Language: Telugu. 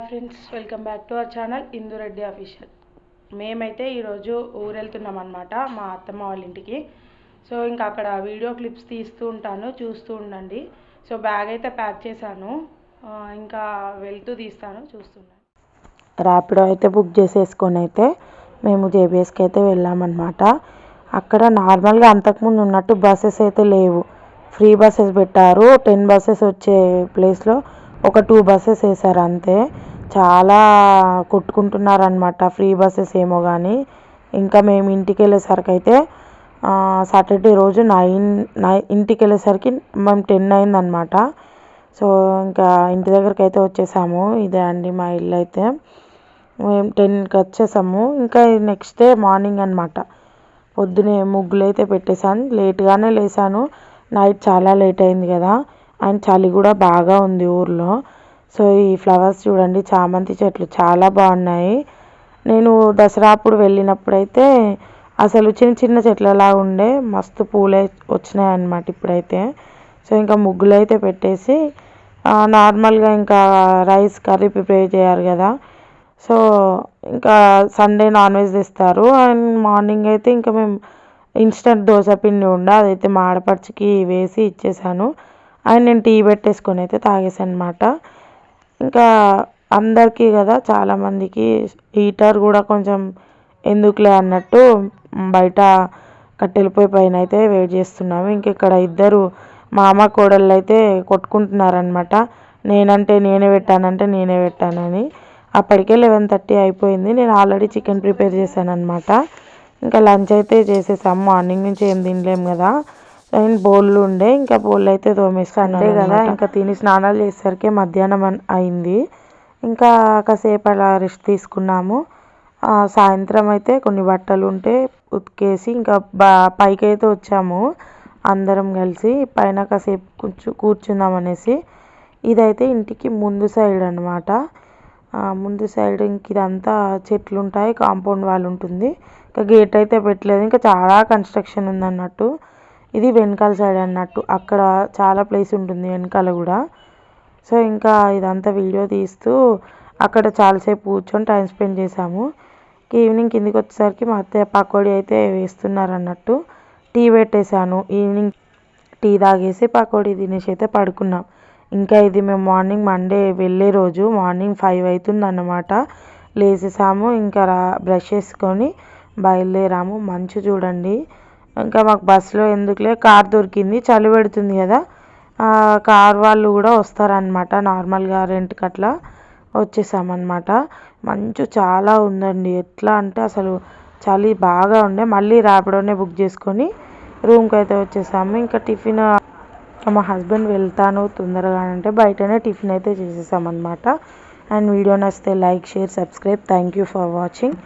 Friends, welcome back to our channel Indu Reddy official. మేమైతే ఈరోజు ఊరు వెళ్తున్నాం అనమాట, మా అత్తమ్మ వాళ్ళ ఇంటికి. సో ఇంకా అక్కడ వీడియో క్లిప్స్ తీస్తూ ఉంటాను, చూస్తూ ఉండండి. సో బ్యాగ్ అయితే ప్యాక్ చేశాను, ఇంకా వెళ్తూ తీస్తాను, చూస్తున్నాను. ర్యాపిడో అయితే బుక్ చేసేసుకొని అయితే మేము జేబీఎస్కి అయితే వెళ్ళామన్నమాట. అక్కడ నార్మల్గా అంతకుముందు ఉన్నట్టు బస్సెస్ అయితే లేవు, ఫ్రీ బస్సెస్ పెట్టారు. 10 బస్సెస్ వచ్చే ప్లేస్లో ఒక 2 బస్సెస్ వేశారు అంతే. చాలా కొట్టుకుంటున్నారనమాట ఫ్రీ బస్సెస్ ఏమో కానీ. ఇంకా మేము ఇంటికి వెళ్ళేసరికి అయితే సాటర్డే రోజు ఇంటికి వెళ్ళేసరికి మేము 10 అయిందనమాట. సో ఇంకా ఇంటి దగ్గరికి అయితే వచ్చేసాము. ఇదే అండి మా ఇల్లు అయితే. మేము 10కి వచ్చేసాము. ఇంకా నెక్స్ట్ డే మార్నింగ్ అనమాట, పొద్దునే ముగ్గులు అయితే పెట్టేశాను. లేట్గానే లేసాను, నైట్ చాలా లేట్ అయింది కదా, అండ్ చలి కూడా బాగా ఉంది ఊర్లో. సో ఈ ఫ్లవర్స్ చూడండి, చామంతి చెట్లు చాలా బాగున్నాయి. నేను దసరా అప్పుడు వెళ్ళినప్పుడైతే అసలు చిన్న చిన్న చెట్లలా ఉండే, మస్తు పూలే వచ్చినాయి అన్నమాట ఇప్పుడైతే. సో ఇంకా ముగ్గులు అయితే పెట్టేసి నార్మల్గా ఇంకా రైస్ కర్రీ ప్రిపేర్ చేయాలి కదా. సో ఇంకా సండే నాన్ వెజ్ తెస్తారు. అండ్ మార్నింగ్ అయితే ఇంకా మేము ఇన్స్టెంట్ దోశ పిండి ఉండే, అదైతే మా ఆడపడుచుకి వేసి ఇచ్చేసాను. అండ్ నేను టీ పెట్టేసుకొని అయితే తాగేసాను అనమాట. ఇంకా అందరికీ కదా, చాలామందికి హీటర్ కూడా కొంచెం ఎందుకులే అన్నట్టు బయట కట్టెల పొయ్యి పైన అయితే వెయిట్ చేస్తున్నాము. ఇంక ఇక్కడ ఇద్దరు మామ కోడళ్ళు అయితే కొట్టుకుంటున్నారనమాట. నేనంటే నేనే పెట్టానంటే నేనే పెట్టానని. అప్పటికే 11:30 అయిపోయింది. నేను ఆల్రెడీ చికెన్ ప్రిపేర్ చేశాను అనమాట. ఇంకా లంచ్ అయితే చేసేసాము, మార్నింగ్ నుంచి ఏం తినలేము కదా. అండ్ బౌళ్ళు ఉండే, ఇంకా బౌళ్ళు అయితే తోమేస్తాను కదా. ఇంకా తిని స్నానాలు చేసేసరికి మధ్యాహ్నం అయింది. ఇంకా కాసేపు అలా రెస్ట్ తీసుకున్నాము. సాయంత్రం అయితే కొన్ని బట్టలు ఉంటే ఉతికేసి ఇంకా పైకి అయితే వచ్చాము అందరం కలిసి. పైన కాసేపు కూర్చుందాం అనేసి. ఇదైతే ఇంటికి ముందు సైడ్ అనమాట. ముందు సైడ్ ఇంక ఇదంతా చెట్లు ఉంటాయి, కాంపౌండ్ వాల్ ఉంటుంది. ఇంకా గేట్ అయితే పెట్టలేదు, ఇంకా చాలా కన్స్ట్రక్షన్ ఉందన్నట్టు. ఇది వెనకాల సైడ్ అన్నట్టు, అక్కడ చాలా ప్లేస్ ఉంటుంది వెనకాల కూడా. సో ఇంకా ఇదంతా వీడియో తీస్తూ అక్కడ చాలాసేపు కూర్చొని టైం స్పెండ్ చేసాము. ఈవినింగ్ కిందికి వచ్చేసరికి మా అత్తయ్య పకోడీ అయితే వేస్తున్నారన్నట్టు. టీ పెట్టేశాను. ఈవినింగ్ టీ తాగేసి పకోడీ తినేసి అయితే పడుకున్నాం. ఇంకా ఇది మేము మార్నింగ్ మండే వెళ్ళే రోజు మార్నింగ్ 5 అవుతుంది అన్నమాట. లేచేసాము, ఇంకా బ్రష్ చేసుకొని బయలుదేరాము. మంచు చూడండి. ఇంకా మాకు బస్సులో ఎందుకులే, కార్ దొరికింది, చలి పెడుతుంది కదా, కార్ వాళ్ళు కూడా వస్తారనమాట. నార్మల్గా రెంట్కి అట్లా వచ్చేసామన్నమాట. మంచు చాలా ఉందండి, ఎట్లా అంటే అసలు చలి బాగా ఉండే. మళ్ళీ ర్యాపిడోనే బుక్ చేసుకొని రూమ్కి అయితే వచ్చేసాము. ఇంకా టిఫిన్ మా హస్బెండ్ వెళ్తాను తొందరగా అంటే బయటనే టిఫిన్ అయితే చేసేసామన్నమాట. అండ్ వీడియో నచ్చితే like, share, subscribe. Thank you for watching.